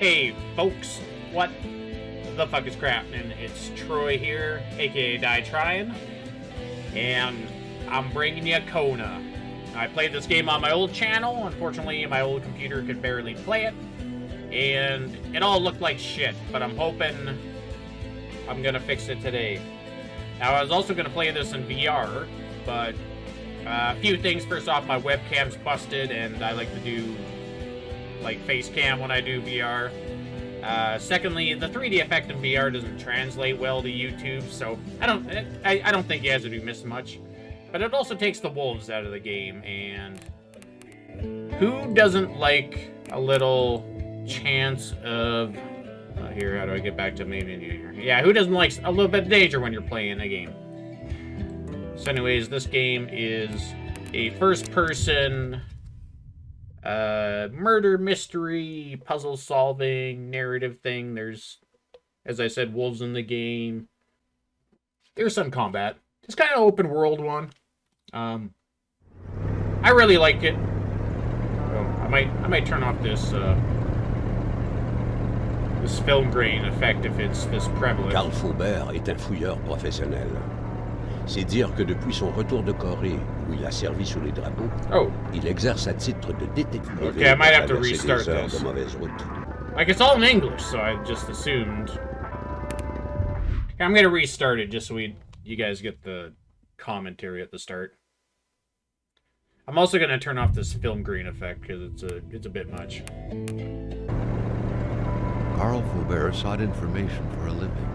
Hey folks, what the fuck is crappening? It's Troy here, aka DIEtryin, and I'm bringing you Kona. I played this game on my old channel. Unfortunately, my old computer could barely play it, and it all looked like shit, but I'm hoping I'm gonna fix it today. Now, I was also gonna play this in VR, but a few things. First off, my webcam's busted, and I like to do like face cam when I do VR. Secondly, the 3D effect in VR doesn't translate well to YouTube, so I don't think you guys would miss much. But it also takes the wolves out of the game, and who doesn't like a little chance of here? How do I get back to maybe here? Yeah, who doesn't like a little bit of danger when you're playing a game? So, anyways, this game is a first-person murder mystery puzzle solving narrative thing. There's, as I said, wolves in the game. There's some combat. It's kind of open world one. I really like it. Oh, I might turn off this this film grain effect if it's this prevalent. Carl Faubert est un fouilleur professionnel. C'est dire que depuis son retour de Corée, où il a servi sous les drapeaux, il exerce à titre de détective. Okay, I might have to restart this. De mauvaise route. Like, it's all in English, so I just assumed. Okay, I'm gonna restart it just so you guys get the commentary at the start. I'm also gonna turn off this film green effect because it's a bit much. Carl Faubert sought information for a living.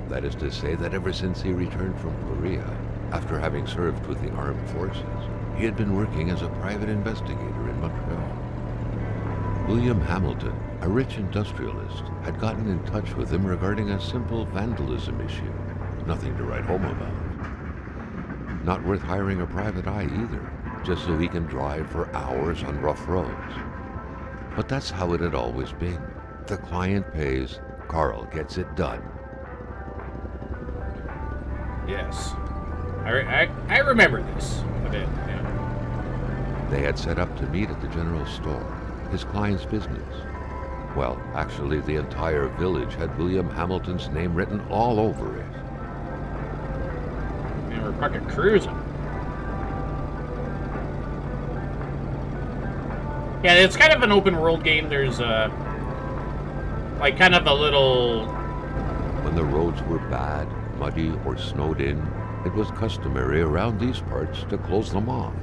That is to say that ever since he returned from Korea, after having served with the armed forces, he had been working as a private investigator in Montreal. William Hamilton, a rich industrialist, had gotten in touch with him regarding a simple vandalism issue. Nothing to write home about. Not worth hiring a private eye either, just so he can drive for hours on rough roads. But that's how it had always been. The client pays, Carl gets it done. Yes. I remember this a bit, yeah. They had set up to meet at the general store, his client's business. Well, actually, the entire village had William Hamilton's name written all over it. Man, we're fucking cruising. Yeah, it's kind of an open world game. There's like kind of a little... When the roads were bad, muddy, or snowed in, it was customary around these parts to close them off.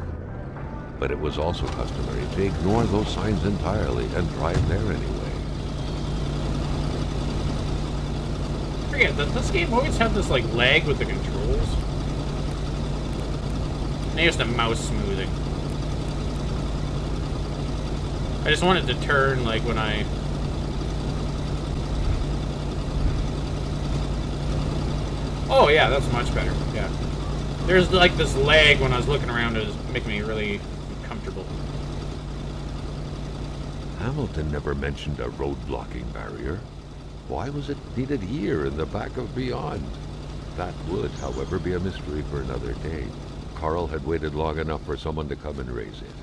But it was also customary to ignore those signs entirely and drive there anyway. I forget, does this game always have this like lag with the controls? Maybe it's the mouse smoothing. I just wanted to turn like when I... Oh yeah, that's much better. Yeah. There's like this lag when I was looking around. It was making me really uncomfortable. Hamilton never mentioned a road blocking barrier. Why was it needed here in the back of Beyond? That would, however, be a mystery for another day. Carl had waited long enough for someone to come and raise it.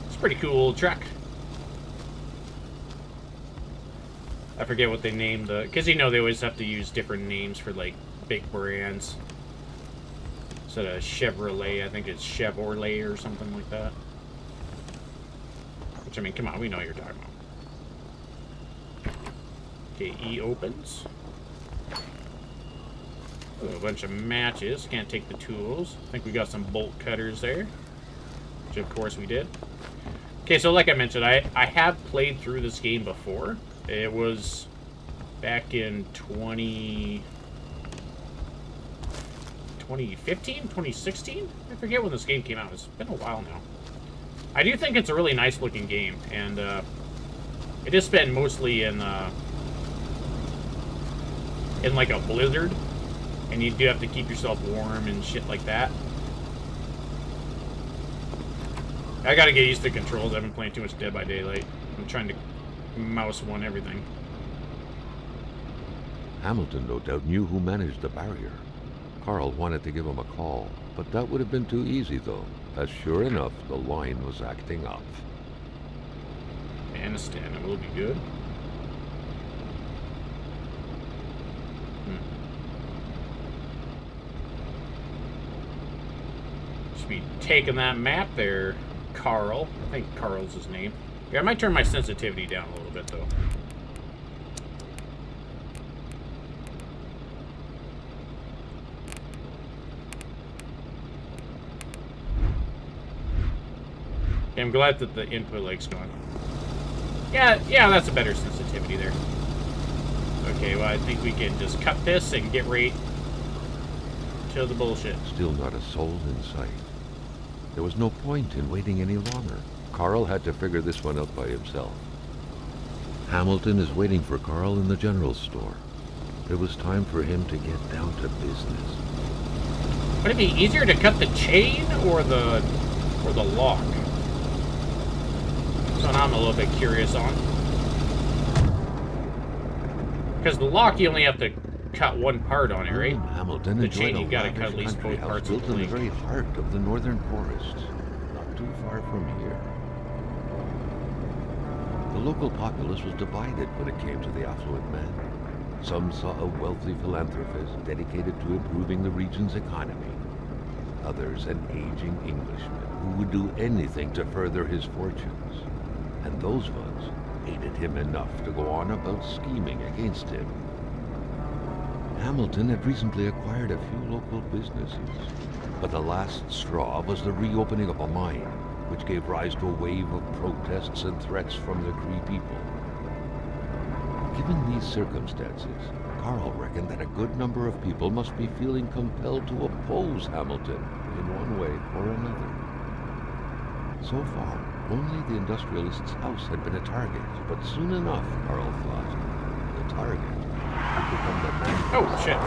It's a pretty cool truck. I forget what they named the... Because, you know, they always have to use different names for, like, big brands. Instead of Chevrolet, I think it's Chevrolet or something like that. Which, I mean, come on, we know what you're talking about. Okay, E opens. Oh, a bunch of matches. Can't take the tools. I think we got some bolt cutters there. Which, of course, we did. Okay, so like I mentioned, I have played through this game before. It was back in 2015, 2016? I forget when this game came out. It's been a while now. I do think it's a really nice looking game, and it is spent mostly in like a blizzard, and you do have to keep yourself warm and shit like that. I gotta get used to the controls. I've been playing too much Dead by Daylight. I'm trying to mouse one everything. Hamilton no doubt knew who managed the barrier. Carl wanted to give him a call, but that would have been too easy though, as sure enough, the line was acting up. Man, and a stand will be good. Should be taking that map there, Carl. I think Carl's his name. Yeah, I might turn my sensitivity down a little bit, though. Okay, I'm glad that the input lag's gone. Yeah, that's a better sensitivity there. Okay, well, I think we can just cut this and get right to the bullshit. Still not a soul in sight. There was no point in waiting any longer. Carl had to figure this one out by himself. Hamilton is waiting for Carl in the general store. It was time for him to get down to business. Would it be easier to cut the chain or the lock? That's what I'm a little bit curious on. Because the lock, you only have to cut one part on it, right? Hamilton the chain, you gotta cut at least both parts built of the in the link. very heart of the northern forests, not too far from here. The local populace was divided when it came to the affluent man. Some saw a wealthy philanthropist dedicated to improving the region's economy. Others, an aging Englishman who would do anything to further his fortunes. And those ones hated him enough to go on about scheming against him. Hamilton had recently acquired a few local businesses, but the last straw was the reopening of a mine, which gave rise to a wave of protests and threats from the Cree people. Given these circumstances, Carl reckoned that a good number of people must be feeling compelled to oppose Hamilton in one way or another. So far, only the industrialist's house had been a target, but soon enough, Carl thought, the target would become the man. Oh, shit.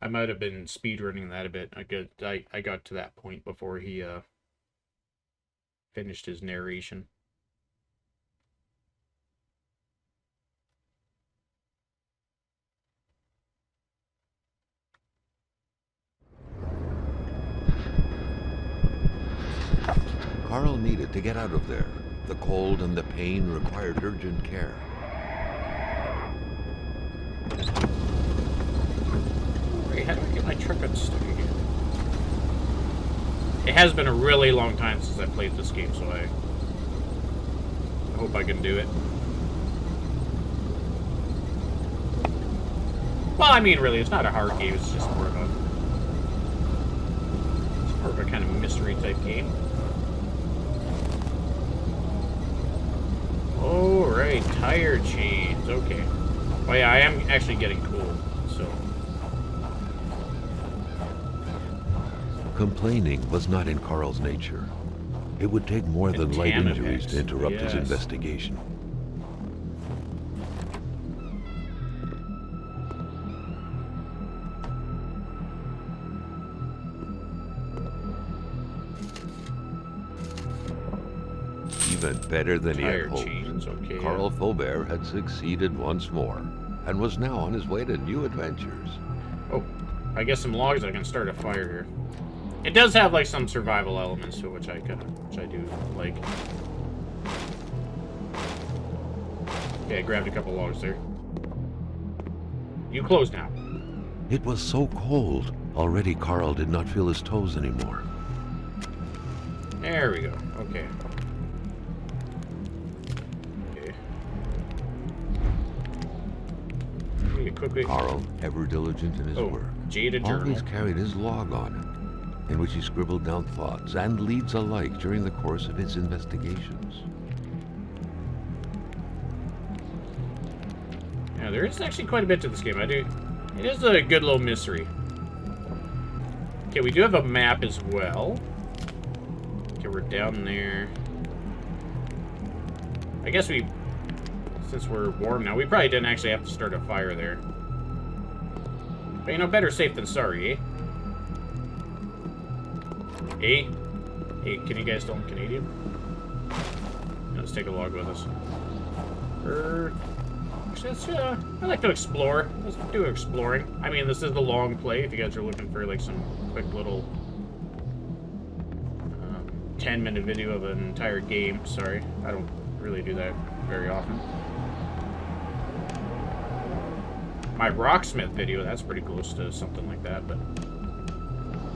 I might have been speedrunning that a bit. I got to that point before he finished his narration. Carl needed to get out of there. The cold and the pain required urgent care. Wait, how do I get my truck unstuck again? It has been a really long time since I played this game, so I hope I can do it. Well, I mean, really, it's not a hard game. It's just more of a kind of mystery type game. Oh, right, tire chains. Okay. Oh yeah, I am actually getting cold, so. Complaining was not in Carl's nature. It would take more than light injuries to interrupt his investigation. Even better than he had hoped. Okay, Carl Faubert had succeeded once more, and was now on his way to new adventures. Oh, I guess some logs. I can start a fire here. It does have like some survival elements to it, which I do like. Okay, I grabbed a couple logs there. You close now. It was so cold. Already Carl did not feel his toes anymore. There we go. Okay. Quickly. Carl, ever diligent in his work, always carried his log on him, in which he scribbled down thoughts and leads alike during the course of his investigations. Yeah, there is actually quite a bit to this game. It is a good little mystery. Okay, we do have a map as well. Okay, we're down there. I guess since we're warm now, we probably didn't actually have to start a fire there. But, you know, better safe than sorry, eh? Eh? Hey, can you guys tell I'm Canadian? Let's take a log with us. Actually, I like to explore. Let's do exploring. I mean, this is the long play if you guys are looking for, like, some quick little 10-minute video of an entire game. Sorry, I don't really do that very often. My Rocksmith video, that's pretty close to something like that, but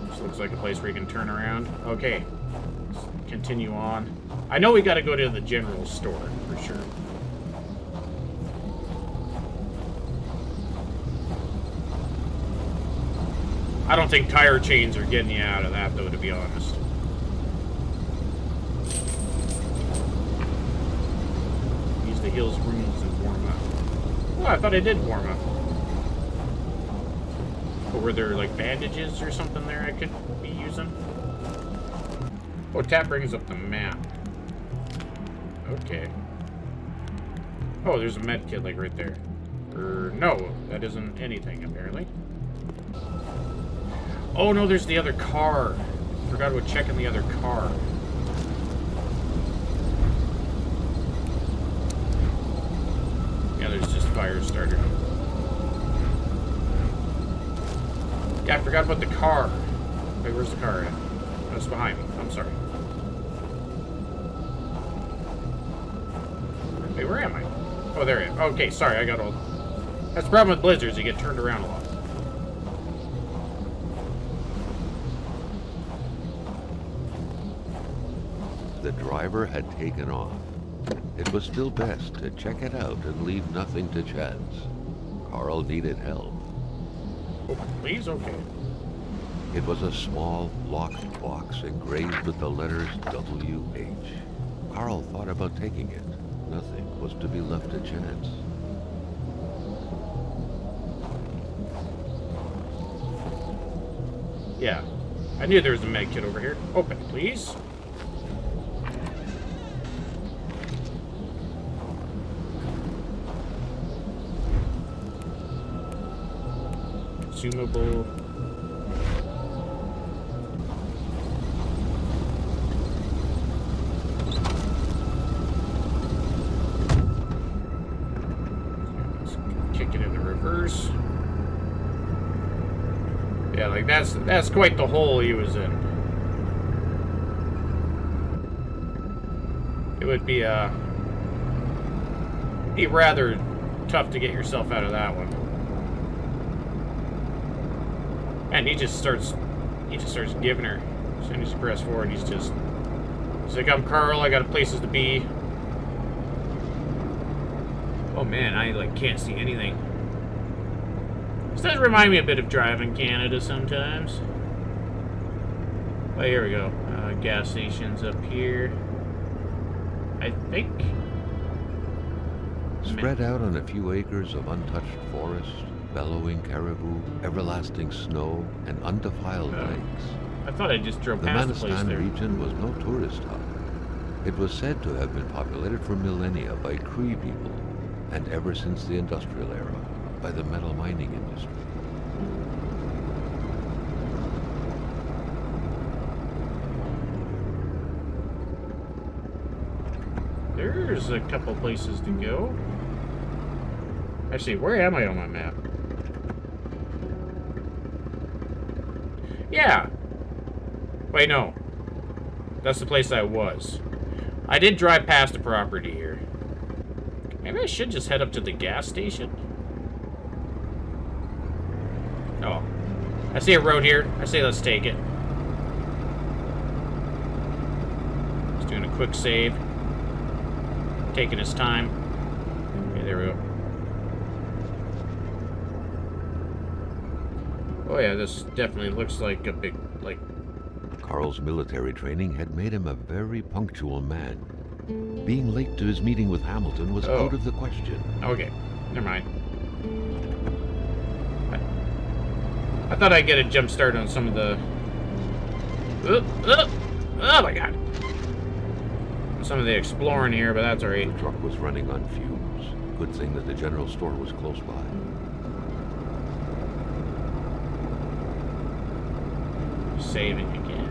this looks like a place where you can turn around. Okay, let's continue on. I know we got to go to the general store for sure. I don't think tire chains are getting you out of that, though, to be honest. Use the heals rooms and warm up. Oh, I thought I did warm up. Or were there, like, bandages or something there I could be using? Oh, tap brings up the map. Okay. Oh, there's a med kit, like, right there. No, that isn't anything, apparently. Oh, no, there's the other car. Forgot about checking the other car. Yeah, there's just fire starter. Yeah, I forgot about the car. Wait, where's the car at? Oh, it's behind me. I'm sorry. Wait, where am I? Oh, there I am. Okay, sorry, I got all... That's the problem with blizzards, you get turned around a lot. The driver had taken off. It was still best to check it out and leave nothing to chance. Carl needed help. Oh, please? Okay. It was a small, locked box engraved with the letters W.H. Carl thought about taking it. Nothing was to be left to chance. Yeah. I knew there was a med kit over here. Open, please. Consumable. Kick it in the reverse. Yeah, like that's quite the hole he was in. It would be rather tough to get yourself out of that one. And he just starts giving her. As soon as you press forward, he's like, I'm Carl, I got places to be. Oh man, I like can't see anything. This does remind me a bit of driving Canada sometimes. Oh, here we go. Gas station's up here. I think. Spread out on a few acres of untouched forest, bellowing caribou, everlasting snow, and undefiled lakes. I thought I just drove past the place there. The Manistan region was no tourist hub. It was said to have been populated for millennia by Cree people, and ever since the industrial era, by the metal mining industry. There's a couple places to go. Actually, where am I on my map? Yeah. Wait, no. That's the place I was. I did drive past the property here. Maybe I should just head up to the gas station. Oh. I see a road here. I say let's take it. Just doing a quick save. Taking his time. Okay, there we go. Oh yeah, this definitely looks like a big, like... Carl's military training had made him a very punctual man. Being late to his meeting with Hamilton was out of the question. Okay, never mind. I thought I'd get a jump start on some of the... Oh my god. Some of the exploring here, but that's alright. The truck was running on fumes. Good thing that the general store was close by. Saving again.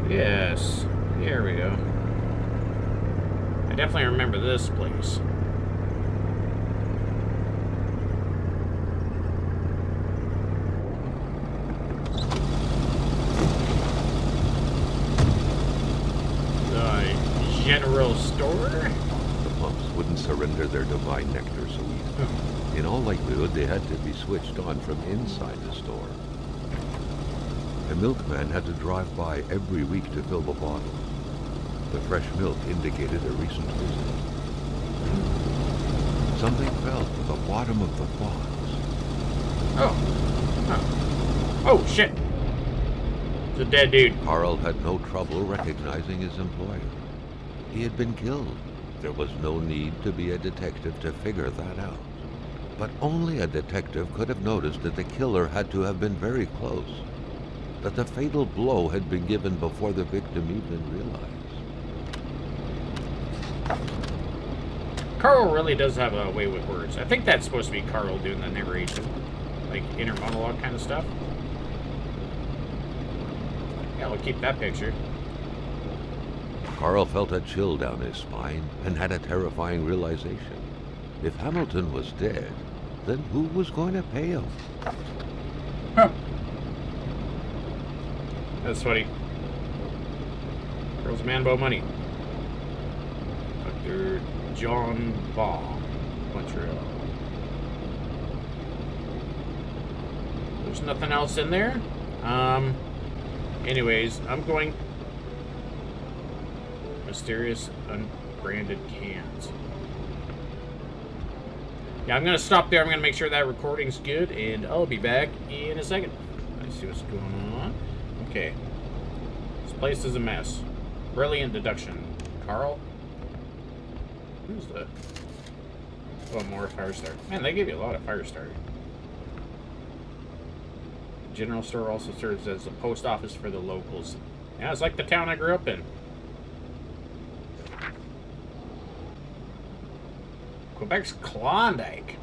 Yes, here we go. I definitely remember this place. their divine nectar so easily. In all likelihood, they had to be switched on from inside the store. The milkman had to drive by every week to fill the bottles. The fresh milk indicated a recent visit. Something fell to the bottom of the box. Oh, shit. It's a dead dude. Carl had no trouble recognizing his employer. He had been killed. There was no need to be a detective to figure that out. But only a detective could have noticed that the killer had to have been very close, that the fatal blow had been given before the victim even realized. Carl really does have a way with words. I think that's supposed to be Carl doing the narration, like inner monologue kind of stuff. Yeah, we'll keep that picture. Carl felt a chill down his spine and had a terrifying realization. If Hamilton was dead, then who was going to pay him? Huh. That's funny. Girl's man about money. Dr. John Baum, Montreal. There's nothing else in there. Anyways, I'm going mysterious unbranded cans. Yeah, I'm gonna stop there. I'm gonna make sure that recording's good, and I'll be back in a second. Let's see what's going on. Okay. This place is a mess. Brilliant deduction. Carl? Who's the... Oh, more fire starter. Man, they gave you a lot of fire starter. General store also serves as a post office for the locals. Yeah, it's like the town I grew up in. Quebec's Klondike.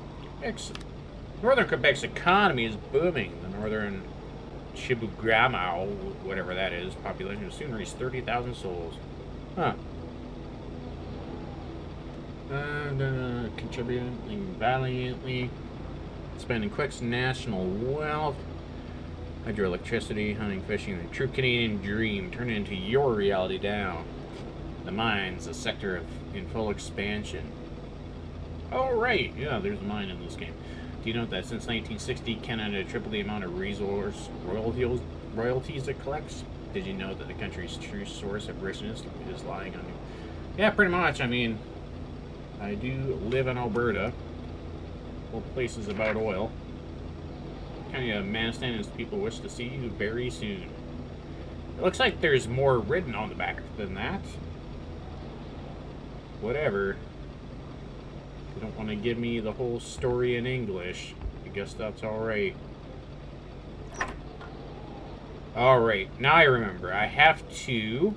Northern Quebec's economy is booming. The northern Chibougamau, whatever that is, population will soon reach 30,000 souls. Huh. Contributing valiantly, spending Quebec's national wealth. Hydroelectricity, hunting, fishing, the true Canadian dream turned into your reality now. The mines, a sector in full expansion. Oh, right. Yeah, there's a mine in this game. Do you know that since 1960, Canada tripled the amount of resource royalties it collects? Did you know that the country's true source of richness is lying on you? Yeah, pretty much. I mean, I do live in Alberta. Whole place is about oil. Kind of Manistan as people wish to see you very soon. It looks like there's more written on the back than that. Whatever. You don't want to give me the whole story in English. I guess that's alright. Alright, now I remember. I have to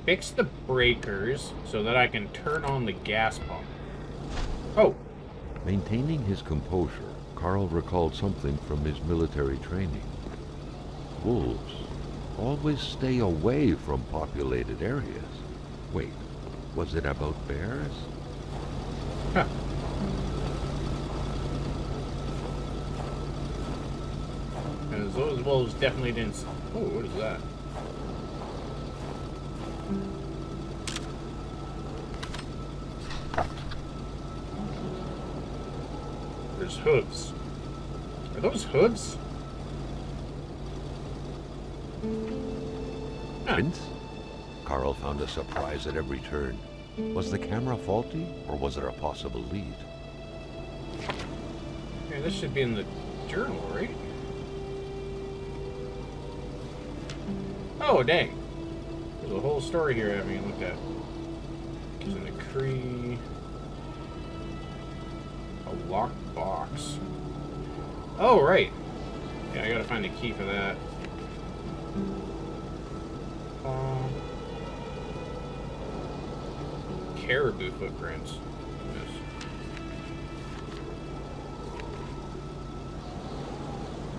fix the breakers so that I can turn on the gas pump. Oh. Maintaining his composure, Carl recalled something from his military training. Wolves always stay away from populated areas. Wait, was it about bears? Huh. Because those wolves definitely didn't... Oh, what is that? There's hooves. Are those hooves? Prince? Carl found a surprise at every turn. Was the camera faulty, or was there a possible lead? Yeah, this should be in the journal, right? Oh, dang. There's a whole story here I haven't even looked at. It's in the Cree. A locked box. Oh, right. Yeah, I gotta find a key for that. Caribou footprints. Yes.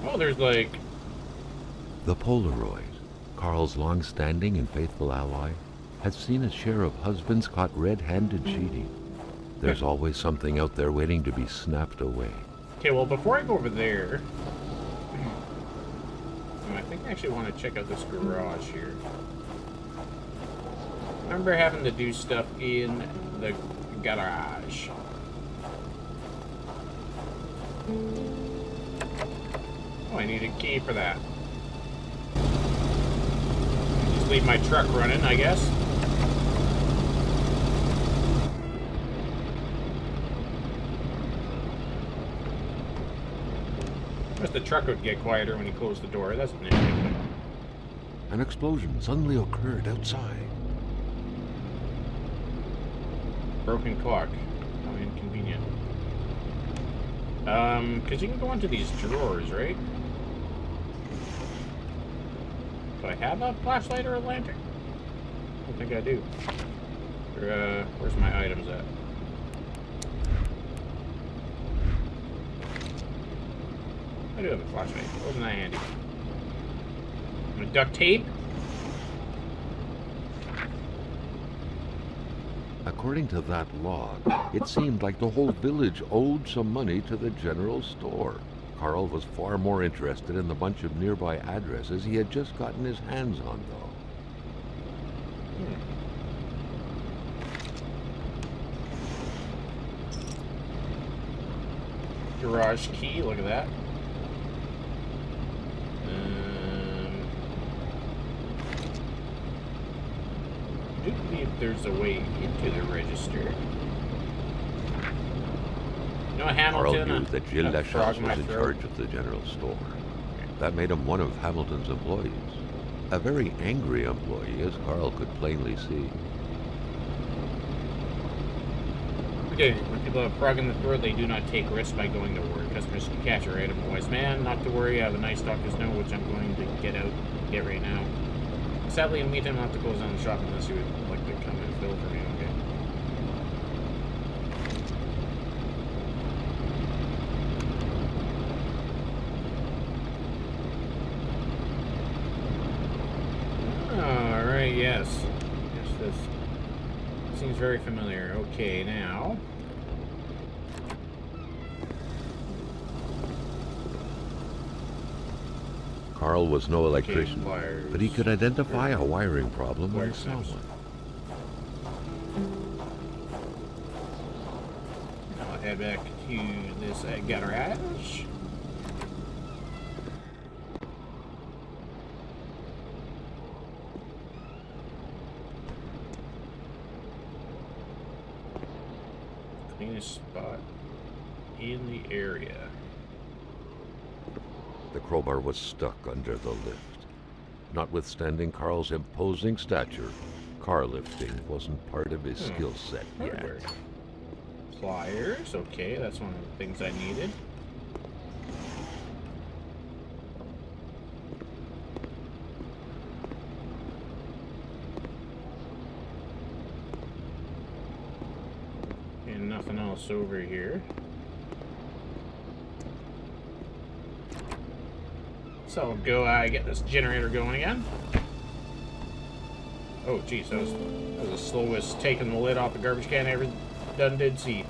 Oh, there's like... The Polaroid, Carl's long-standing and faithful ally, had seen its share of husbands caught red-handed cheating. There's always something out there waiting to be snapped away. Okay, well, before I go over there... I think I actually want to check out this garage here. I remember having to do stuff in the garage. Oh, I need a key for that. Just leave my truck running, I guess. I guess the truck would get quieter when you close the door. That's an issue. An explosion suddenly occurred outside. Broken clock. How inconvenient. Because you can go into these drawers, right? Do I have a flashlight or a lantern? I don't think I do. Where's my items at? I do have a flashlight. Wasn't that handy? Duct tape? According to that log, it seemed like the whole village owed some money to the general store. Carl was far more interested in the bunch of nearby addresses he had just gotten his hands on, though. Garage key, look at that. I do believe there's a way into the register. You know, Hamilton. Carl knew that Gilles Lachasse was in charge of the general store. That made him one of Hamilton's employees. A very angry employee, as Carl could plainly see. Okay, when people have frog in the throat, they do not take risks by going to work. Customers can catch a random voice. Man, not to worry, I have a nice doctor's note, which I'm going to get right now. Sadly, in the meantime, I'll have to close down the shop unless you would like to come and fill for me, okay? Alright, yes. Yes, this seems very familiar. Okay, now. Carl was no electrician, but he could identify a wiring problem when he saw one. I'll head back to this garage. Cleanest spot in the area. The crowbar was stuck under the lift. Notwithstanding Carl's imposing stature, car lifting wasn't part of his skill set yet. Pliers, okay, that's one of the things I needed. And nothing else over here. So I'll go get this generator going again. Oh, geez, that was the slowest taking the lid off the garbage can I ever did see.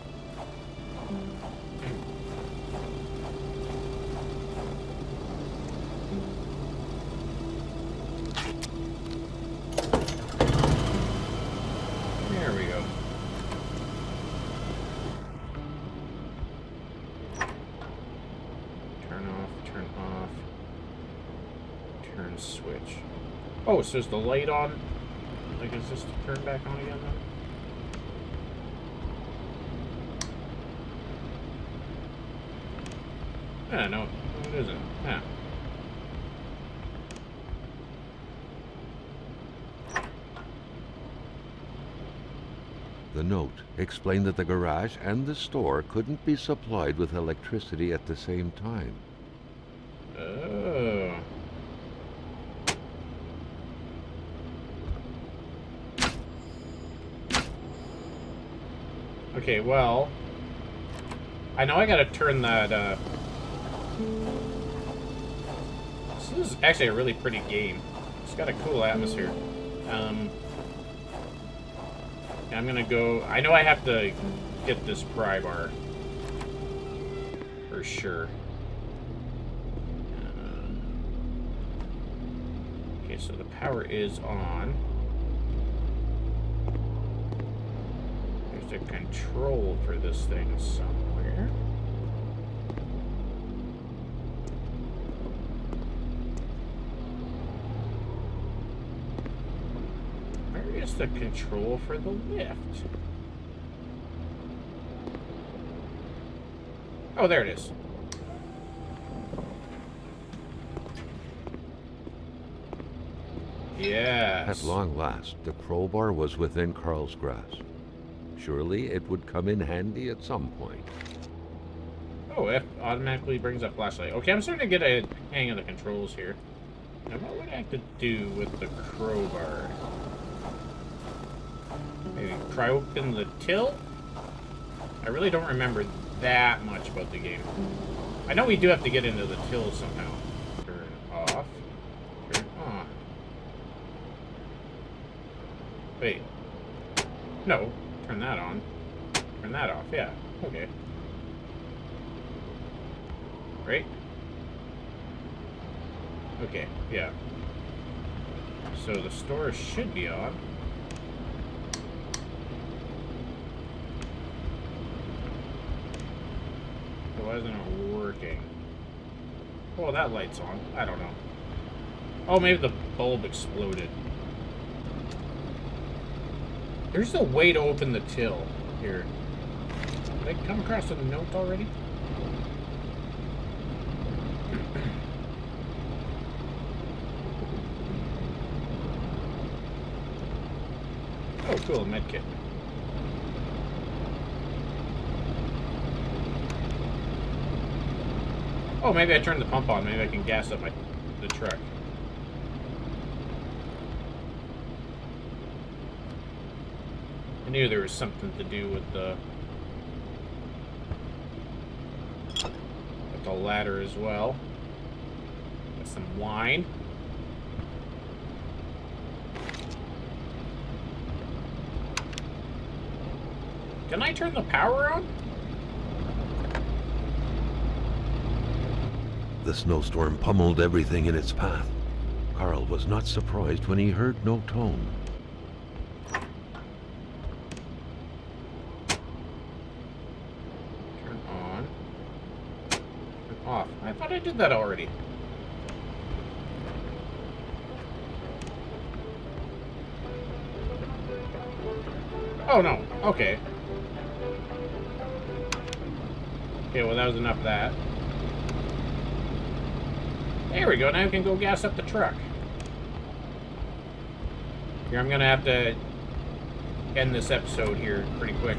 There we go. Turn off, turn off. Turn switch. Oh, so is the light on? Like, is this turn back on again then? Yeah, no, it isn't. Yeah. The note explained that the garage and the store couldn't be supplied with electricity at the same time. Oh. Okay, well, I know I gotta turn that, this is actually a really pretty game. It's got a cool atmosphere. I'm gonna go, I know I have to get this pry bar. For sure. Okay, so the power is on. There's the control for this thing somewhere. Where is the control for the lift? Oh, there it is. Yes. At long last, the crowbar was within Carl's grasp. Surely it would come in handy at some point. Oh, F automatically brings up flashlight. Okay, I'm starting to get a hang of the controls here. Now, what would I have to do with the crowbar? Maybe pry open the till? I really don't remember that much about the game. I know we do have to get into the till somehow. Turn off. Turn on. Wait. No. Turn that on. Turn that off. Yeah. Okay. Right? Okay. Yeah. So the store should be on. So why isn't it working? Oh, that light's on. I don't know. Oh, maybe the bulb exploded. There's a way to open the till here. Did I come across a note already? Oh, cool, medkit. Oh, maybe I turned the pump on. Maybe I can gas up the truck. I knew there was something to do with the ladder as well. Got some wine. Can I turn the power on? The snowstorm pummeled everything in its path. Carl was not surprised when he heard no tone. Off. I thought I did that already. Oh, no. Okay. Okay, well, that was enough of that. There we go. Now we can go gas up the truck. Here, I'm going to have to end this episode here pretty quick.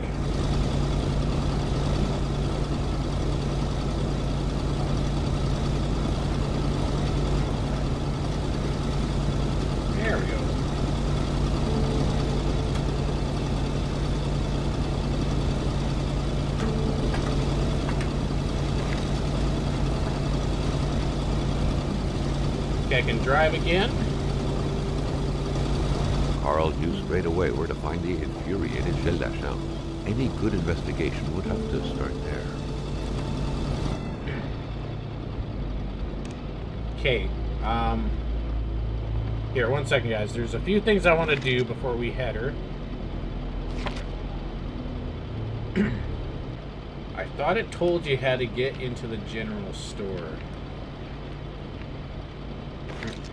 There we go. Okay, I can drive again. Carl knew straight away where to find the infuriated Gilles. Any good investigation would have to start there. Okay, here, 1 second, guys. There's a few things I want to do before we head her. I thought it told you how to get into the general store.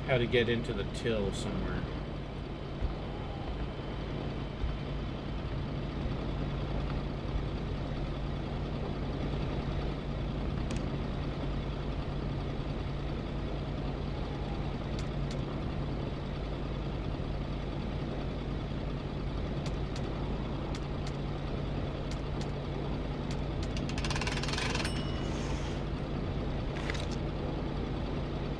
How to get into the till somewhere.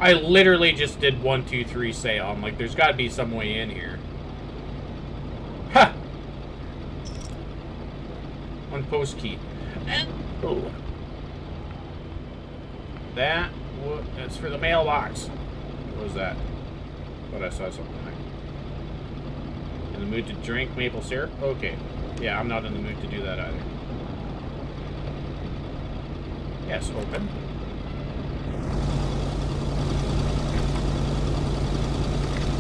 I literally just did 1, 2, 3 say. I'm like, there's got to be some way in here. Ha! One post key. And, oh. That's for the mailbox. What was that? Thought I saw something there. In the mood to drink maple syrup? Okay. Yeah, I'm not in the mood to do that either. Yes, open.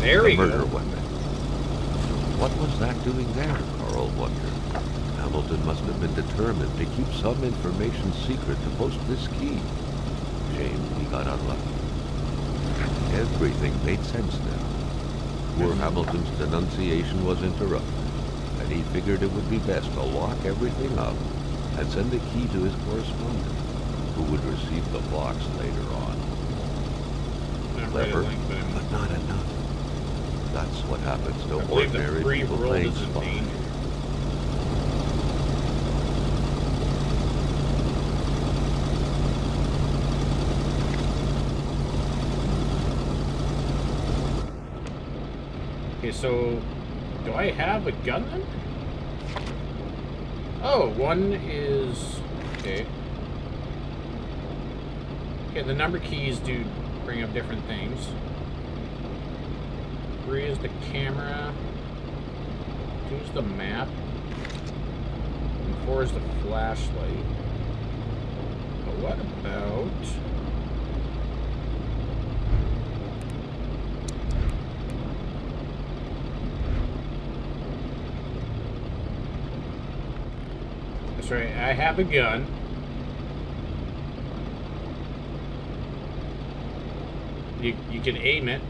There we go. Murder weapon. What was that doing there, Carl wondered. Now Hamilton must have been determined to keep some information secret to post this key. Shame he got unlucky. Everything made sense now. Poor Hamilton's denunciation was interrupted, and he figured it would be best to lock everything up and send the key to his correspondent, who would receive the box later on. Clever, but not enough. That's what happens to ordinary people playing spy. Okay, so do I have a gun then? Oh, one is... okay. Okay, the number keys do bring up different things. 3 is the camera. 2 is the map. And 4 is the flashlight. But what about... that's right, I have a gun. You can aim it.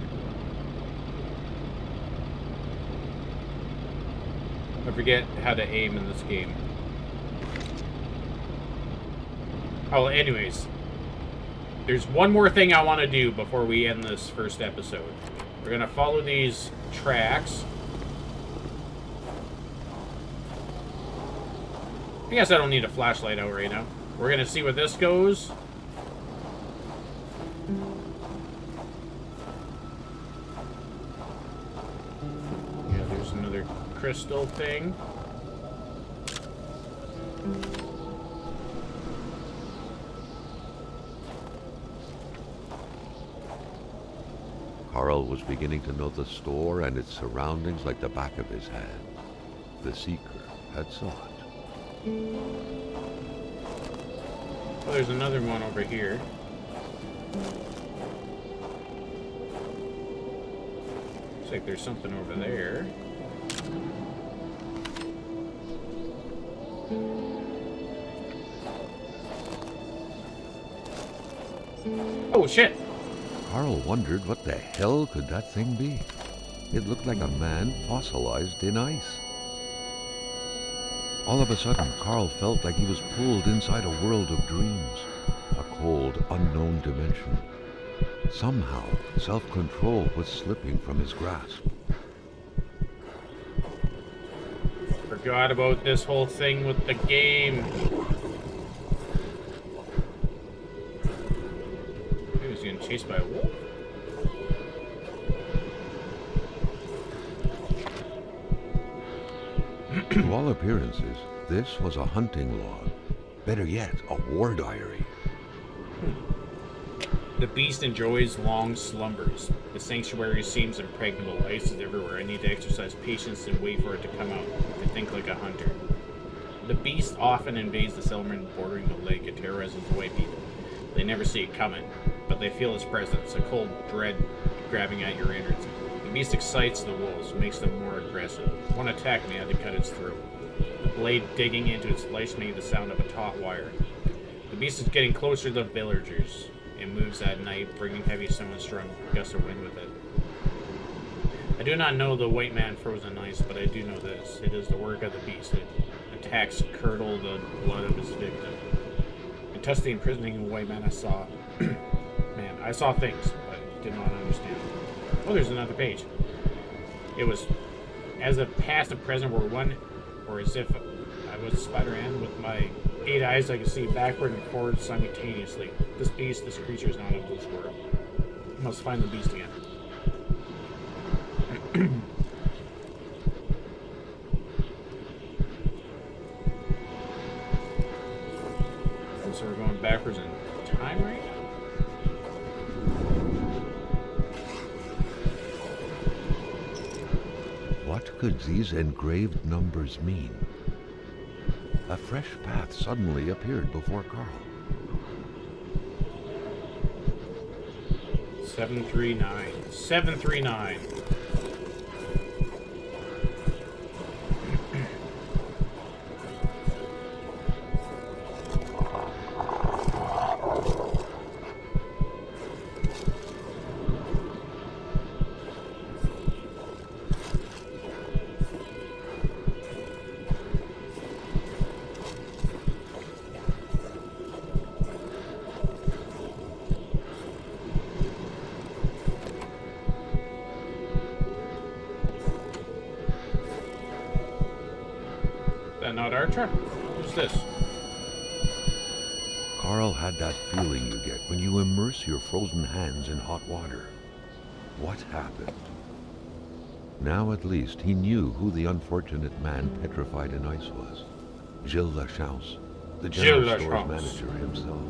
I forget how to aim in this game. Oh, anyways. There's one more thing I want to do before we end this first episode. We're going to follow these tracks. I guess I don't need a flashlight out right now. We're going to see where this goes. Yeah, there's another crystal thing. Carl was beginning to know the store and its surroundings like the back of his hand. The seeker had sought. Oh, there's another one over here. Looks like there's something over there. Oh, shit! Carl wondered what the hell could that thing be. It looked like a man fossilized in ice. All of a sudden, Carl felt like he was pulled inside a world of dreams, a cold, unknown dimension. Somehow, self-control was slipping from his grasp. Forgot about this whole thing with the game. He was getting chased by a wolf. To all appearances, this was a hunting log. Better yet, a war diary. The beast enjoys long slumbers. The sanctuary seems impregnable. Ice is everywhere. I need to exercise patience and wait for it to come out. To think like a hunter. The beast often invades the settlement bordering the lake and terrorizes the white people. They never see it coming, but they feel its presence, a cold dread grabbing at your innards. The beast excites the wolves, makes them more aggressive. One attack and they had to cut its throat. The blade digging into its flesh made the sound of a taut wire. The beast is getting closer to the villagers. It moves at night, bringing heavy snow and strong gusts of wind with it. I do not know the white man frozen ice, but I do know this. It is the work of the beast. It attacks curdle the blood of his victim. And touched the imprisoning white man I saw. Man, I saw things, but did not understand. Oh, there's another page. It was as if past and present were one, or as if I was Spider-Man with my 8 eyes. I could see backward and forward simultaneously. This beast, this creature is not of this world. I must find the beast again. So we're going backwards in time right now? What could these engraved numbers mean? A fresh path suddenly appeared before Carl. 739. 739. truck. Who's this? Carl had that feeling you get when you immerse your frozen hands in hot water. What happened? Now at least he knew who the unfortunate man petrified in ice was. Gilles Lachance, the general store's manager himself.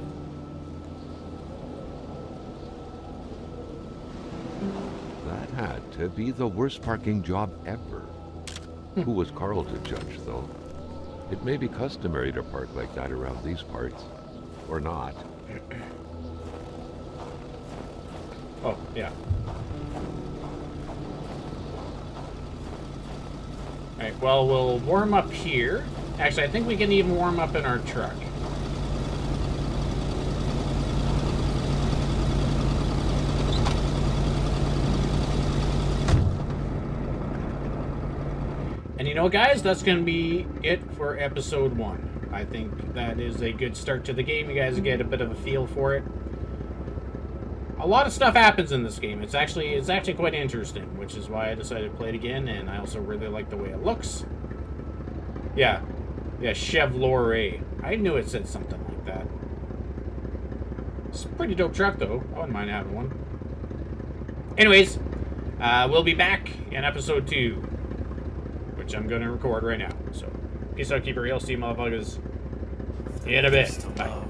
That had to be the worst parking job ever. Who was Carl to judge, though? It may be customary to park like that around these parts. Or not. Oh, yeah. Alright, well, we'll warm up here. Actually, I think we can even warm up in our truck. And you know, guys, that's going to be it for episode 1. I think that is a good start to the game. You guys get a bit of a feel for it. A lot of stuff happens in this game. It's actually quite interesting, which is why I decided to play it again, and I also really like the way it looks. Yeah, Chevrolet. I knew it said something like that. It's a pretty dope truck, though. I wouldn't mind having one. Anyways, we'll be back in episode 2, which I'm going to record right now. So, peace out, keep it real, see you motherfuckers in a bit. Bye.